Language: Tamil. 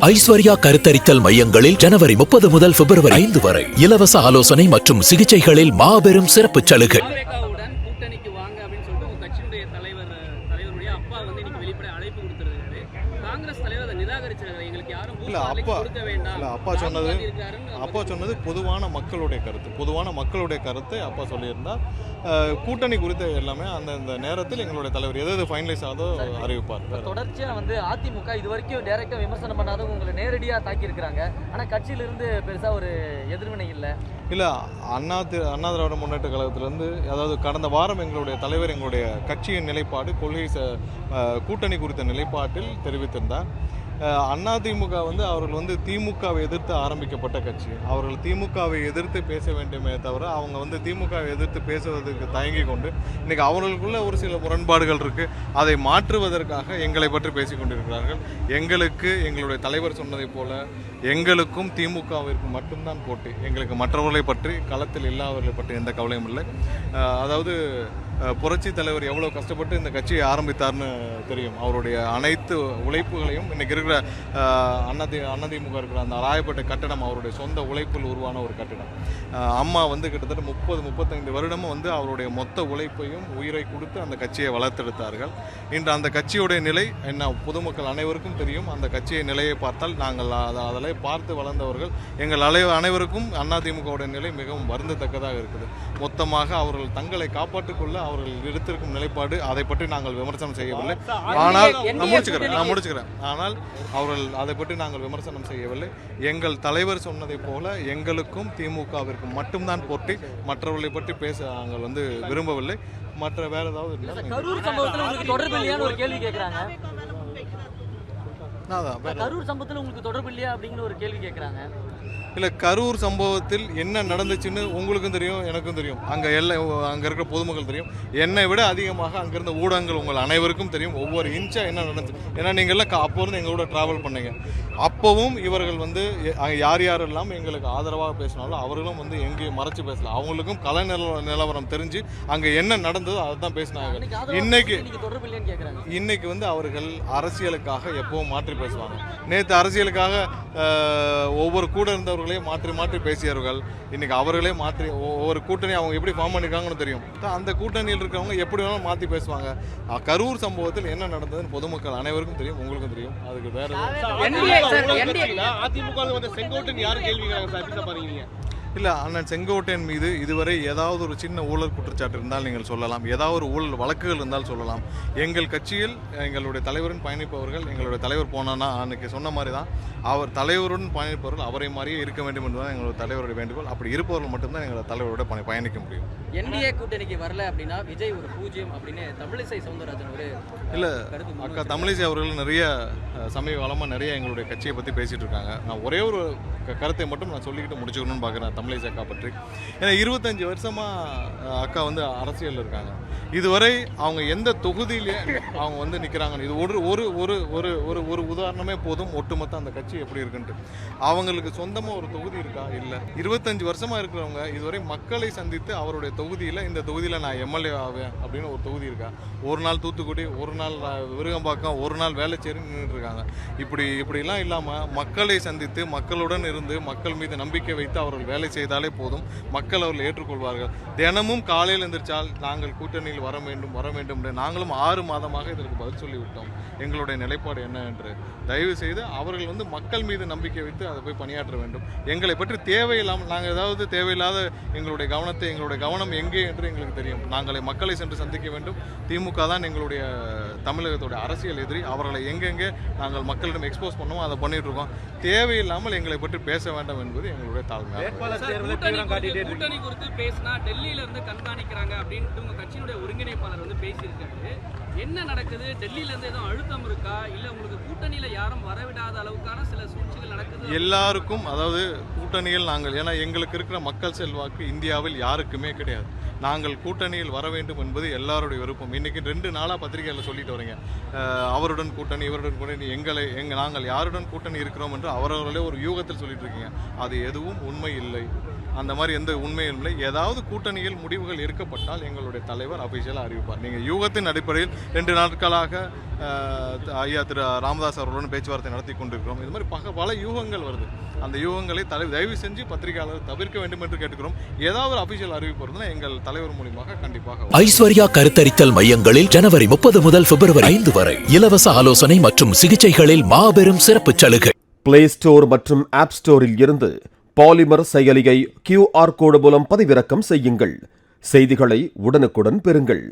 ஐஸ்வர்யா கருத்தரித்தல் மையங்களில் ஜனவரி 30 முதல் பிப்ரவரி 5 வரை இலவச ஆலோசனை மற்றும் சிகிச்சைகளில் மாபெரும் சிறப்பு சலுகை. கூட்டணிக்கு வாங்க அப்படின்னு சொல்லிட்டு உங்க கட்சியுடைய தலைவருடைய அப்பா வந்து இன்னைக்கு வெளிப்படை அழைப்பு கொடுத்திருக்காரு. காங்கிரஸ் தலைவர் அதை நிராகரிச்சிருக்காரு. எங்களுக்கு யாரும் கொடுக்க வேண்டாம். அப்பா சொன்னது பொதுவான மக்களுடைய கருத்தை அப்பா சொல்லியிருந்தார். கூட்டணி குறித்த எல்லாமே அந்த நேரத்தில் எங்களுடைய தலைவர் எது ஃபைனலைஸ் ஆகுதோ அறிவிப்பார். தொடர்ச்சியா வந்து அதிமுக இது வரைக்கும் டைரக்டா விமர்சனம் பண்ணாத உங்களை நேரடியா தாக்கி இருக்காங்க. ஆனா கட்சியிலிருந்து பெருசா ஒரு எதிர்வினை இல்ல அண்ணா திராவிட முன்னேற்ற கழகத்திலிருந்து, அதாவது கடந்த வாரம் எங்களுடைய தலைவர் எங்களுடைய கட்சியின் நிலைப்பாடு கொள்கை கூட்டணி குறித்த நிலைப்பாட்டில் தெரிவித்திருந்தார். அதிமுக அவர்கள் திமுகவை எதிர்த்து ஆரம்பிக்கப்பட்ட கட்சி. அவர்கள் திமுகவை எதிர்த்து பேச வேண்டுமே தவிர அவங்க திமுகவை எதிர்த்து பேசுவதற்கு தயங்கி கொண்டு இன்னைக்கு அவர்களுக்குள்ள ஒரு சில முரண்பாடுகள் இருக்கு. அதை மாற்றுவதற்காக எங்களை பற்றி பேசிக் கொண்டிருக்கிறார்கள். எங்களுடைய தலைவர் சொன்னதை போல எங்களுக்கும் திமுகவிற்கு மட்டும்தான் போட்டி. எங்களுக்கு மற்றவர்களை பற்றி, களத்தில் இல்லாதவர்களை பற்றி எந்த கவலையும் இல்லை. அதாவது புரட்சி தலைவர் எவ்வளோ கஷ்டப்பட்டு இந்த கட்சியை ஆரம்பித்தார்னு தெரியும். அவருடைய அனைத்து உழைப்புகளையும் இன்னைக்கு இருக்கிற அதிமுக இருக்கிற அந்த ராயப்பேட்டை கட்டடம் அவருடைய சொந்த உழைப்பில் உருவான ஒரு கட்டடம். அம்மா கிட்டத்தட்ட 30-35 வருடமும் அவருடைய மொத்த உழைப்பையும் உயிரை கொடுத்து அந்த கட்சியை வளர்த்தெடுத்தார்கள். இன்று அந்த கட்சியுடைய நிலை என்ன பொதுமக்கள் அனைவருக்கும் தெரியும். அந்த கட்சியை நிலையை பார்த்தால் நாங்கள் அதில் பார்த்து வளர்ந்தவர்கள் எங்கள் அனைவருக்கும் அதிமுகவுடைய நிலை மிகவும் வருந்தத்தக்கதாக இருக்குது. மொத்தமாக அவர்கள் தங்களை காப்பாற்றிக் கொள்ள அவர்கள் எடுத்திருக்கும் நிலைப்பாடு, அதை பற்றி நாங்கள் விமர்சனம் செய்யவில்லை. ஆனால் நான் முடிச்சுக்கிறேன். ஆனால் அவர்கள் அதை பற்றி நாங்கள் விமர்சனம் செய்யவில்லை. எங்கள் தலைவர் சொன்னதை போல எங்களுக்கும் திமுகவிற்கும் மட்டும்தான் போட்டி. மற்றவர்களை பற்றி பேச நாங்கள் விரும்பவில்லை. மற்ற வேற ஏதாவது கரூர் சம்பவத்தில் உங்களுக்கு தொடர்பு இல்லையான்னு ஒரு கேள்வி கேட்குறாங்க. கரூர் சம்பவத்தில் உங்களுக்கு தொடர்பு இல்லையா அப்படிங்கிற ஒரு கேள்வி கேட்குறாங்க. இல்லை, கரூர் சம்பவத்தில் என்ன நடந்துச்சுன்னு உங்களுக்கும் தெரியும், எனக்கும் தெரியும், அங்கே இருக்கிற பொதுமக்கள் தெரியும். என்னை விட அதிகமாக அங்கிருந்த ஊடகங்கள் உங்கள் அனைவருக்கும் தெரியும் ஒவ்வொரு இன்ச்சா என்ன நடந்துச்சு. ஏன்னா நீங்கள்லாம் அப்போ எங்களோட ட்ராவல் பண்ணீங்க. அப்போவும் இவர்கள் யாரெல்லாம் எங்களுக்கு ஆதரவாக பேசினாலும் அவர்களும் எங்கேயும் மறைச்சு பேசல. அவங்களுக்கும் கலை நிலவரம் தெரிஞ்சு அங்கே என்ன நடந்ததோ அதை தான் பேசினாங்க. இன்னைக்கு அவர்கள் அரசியலுக்காக எப்பவும் மாற்றி பேசுவாங்க. நேற்று அரசியலுக்காக ஒவ்வொரு கூட இருந்தவர்களையும் மாற்றி பேசியவர்கள் இன்னைக்கு அவர்களே மாற்றி ஒவ்வொரு கூட்டணி அவங்க எப்படி ஃபார்ம் பண்ணிருக்காங்கன்னு தெரியும். அந்த கூட்டணியில் இருக்கிறவங்க எப்படி வேணாலும் மாற்றி பேசுவாங்க. கரூர் சம்பவத்தில் என்ன நடந்ததுன்னு பொதுமக்கள் அனைவருக்கும் தெரியும், உங்களுக்கும் தெரியும். அதுக்கு வேற அதிமுக செங்கோட்டையன் யாரும் கேள்வி பாருங்க. இல்லை, அண்ணன் செங்கோட்டையன் மீது இதுவரை ஏதாவது ஒரு சின்ன ஊழல் குற்றச்சாட்டு இருந்தால் நீங்கள் சொல்லலாம், ஏதாவது ஒரு ஊழல் வழக்குகள் இருந்தால் சொல்லலாம். எங்கள் கட்சியில் எங்களுடைய தலைவருடன் பயணிப்பவர்கள், எங்களுடைய தலைவர் போனான்னா அன்னைக்கு சொன்ன மாதிரி தான் அவர் தலைவருடன் பயணிப்பவர்கள் அவரை மாதிரியே இருக்க வேண்டும் என்பதுதான் எங்களுடைய தலைவருடைய வேண்டுகோள். அப்படி இருப்பவர்கள் மட்டும்தான் எங்களோட தலைவரோட பயணிக்க முடியும். என்டிஏ கூட்டணிக்கு வரல அப்படின்னா விஜய் ஒரு 0 அப்படின்னு தமிழிசை சவுந்தரராஜன் ஒரு இல்லை, அக்கா தமிழிசை அவர்கள் நிறைய சமீப காலமாக நிறைய எங்களுடைய கட்சியை பற்றி பேசிகிட்டு இருக்காங்க. நான் ஒரே ஒரு கருத்தை மட்டும் நான் சொல்லிக்கிட்டு முடிச்சுக்கணும்னு பார்க்குறேன் தமிழிசை அக்கா பற்றி. ஏன்னா 25 வருஷமாக அக்கா அரசியலில் இருக்காங்க. இதுவரை அவங்க எந்த தொகுதியிலே அவங்க நிற்கிறாங்க. இது ஒரு ஒரு ஒரு ஒரு ஒரு ஒரு உதாரணமே போதும் ஒட்டுமொத்த அந்த கட்சி எப்படி இருக்குன்ட்டு. அவங்களுக்கு சொந்தமாக ஒரு தொகுதி இருக்கா? இல்லை. 25 வருஷமாக இருக்கிறவங்க இதுவரை மக்களை சந்தித்து அவருடைய தொகுதியில், இந்த தொகுதியில் நான் எம்எல்ஏ ஆவேன் அப்படின்னு ஒரு தொகுதி இருக்கா? ஒரு நாள் தூத்துக்குடி, ஒரு நாள் விருகம்பாக்கம், ஒரு நாள் வேலைச்சேரி நின்றுட்டு இருக்காங்க. இப்படிலாம் இல்லாமல் மக்களை சந்தித்து மக்களுடன் இருந்து மக்கள் மீது நம்பிக்கை வைத்து அவர்கள் வேலை செய்தாலே போதும். மக்கள் அவர்கள் ஏற்றுக்கொள்வார்கள். தினமும் காலையில் எந்திரிச்சால் நாங்கள் கூட்டணியில் வர வேண்டும் நாங்களும் 6 மாதமாக இதற்கு பதில் சொல்லிவிட்டோம். எங்களுடைய நிலைப்பாடு என்ன என்று தயவு செய்து அவர்கள் மக்கள் மீது நம்பிக்கை வைத்து அதை போய் பணியாற்ற வேண்டும். எங்களை பற்றி தேவையில்லாமல் நாங்கள் ஏதாவது தேவையில்லாத எங்களுடைய கவனம் எங்கே என்று எங்களுக்கு தெரியும். நாங்களை மக்களை சென்று சந்திக்க வேண்டும். திமுக தான் எங்களுடைய தமிழகத்துடைய அரசியல் எதிரி. அவர்களை எங்கெங்கே நாங்கள் மக்களிடம் எக்ஸ்போஸ் பண்ணுவோம் அதை பண்ணிட்டு இருக்கோம். தேவையில்லாமல் எங்களை பற்றி பேச வேண்டாம் என்பது எங்களுடைய தாழ்மை. கூட்டணி குறித்து பேசினா டெல்லியில இருந்து கண்காணிக்கிறாங்க அப்படின்ட்டு உங்க கட்சியினுடைய ஒருங்கிணைப்பாளர் பேசியிருக்காரு. என்ன நடக்குது? டெல்லியில இருந்து ஏதோ அழுத்தம் இருக்கா? இல்ல உங்களுக்கு கூட்டணியில யாரும் வரவிடாத அளவுக்கான சில சூழ்ச்சிகள் நடக்குது? எல்லாருக்கும், அதாவது கூட்டணியில் நாங்கள், ஏன்னா எங்களுக்கு இருக்கிற மக்கள் செல்வாக்கு இந்தியாவில் யாருக்குமே கிடையாது. நாங்கள் கூட்டணியில் வர வேண்டும் என்பது எல்லாருடைய விருப்பம். இன்னைக்கு 2 நாளாக பத்திரிகையில் சொல்லிட்டு வரீங்க, அவருடன் கூட்டணி இவருடன் கூட்டணி, நாங்கள் யாருடன் கூட்டணி இருக்கிறோம் என்று அவரவர்களே ஒரு யூகத்தில் சொல்லிட்டு இருக்கீங்க. அது எதுவும் உண்மை இல்லை. அந்த மாதிரி எந்த உண்மையும் இல்லை. ஏதாவது கூட்டணியில் முடிவுகள் எடுக்கப்பட்டால் எங்களுடைய தலைவர் அபிஷியலாக அறிவிப்பார். நீங்கள் யூகத்தின் அடிப்படையில் 2 நாட்களாக ஐயா திரு ராமதாஸ் அவர்களுடன் பேச்சுவார்த்தை நடத்தி கொண்டிருக்கிறோம். இது மாதிரி பல யூகங்கள் வருது. அந்த யூகங்களை தயவு செஞ்சு பத்திரிகையாளர் தவிர்க்க வேண்டும் என்று கேட்டுக்கிறோம். ஏதாவது ஒரு அபிஷியல் அறிவிப்பு வருதுன்னா எங்கள் தலைவர் மூலியமாக கண்டிப்பாக. ஐஸ்வர்யா கருத்தரித்தல் மையங்களில் ஜனவரி 30 முதல் பிப்ரவரி 5 வரை இலவச ஆலோசனை மற்றும் சிகிச்சைகளில் மாபெரும் சிறப்பு சலுகை. பிளே ஸ்டோர் மற்றும் ஆப் ஸ்டோரில் இருந்து பாலிமர் செயலியை QR கோடு மூலம் பதிவிறக்கம் செய்யுங்கள். செய்திகளை உடனுக்குடன் பெறுங்கள்.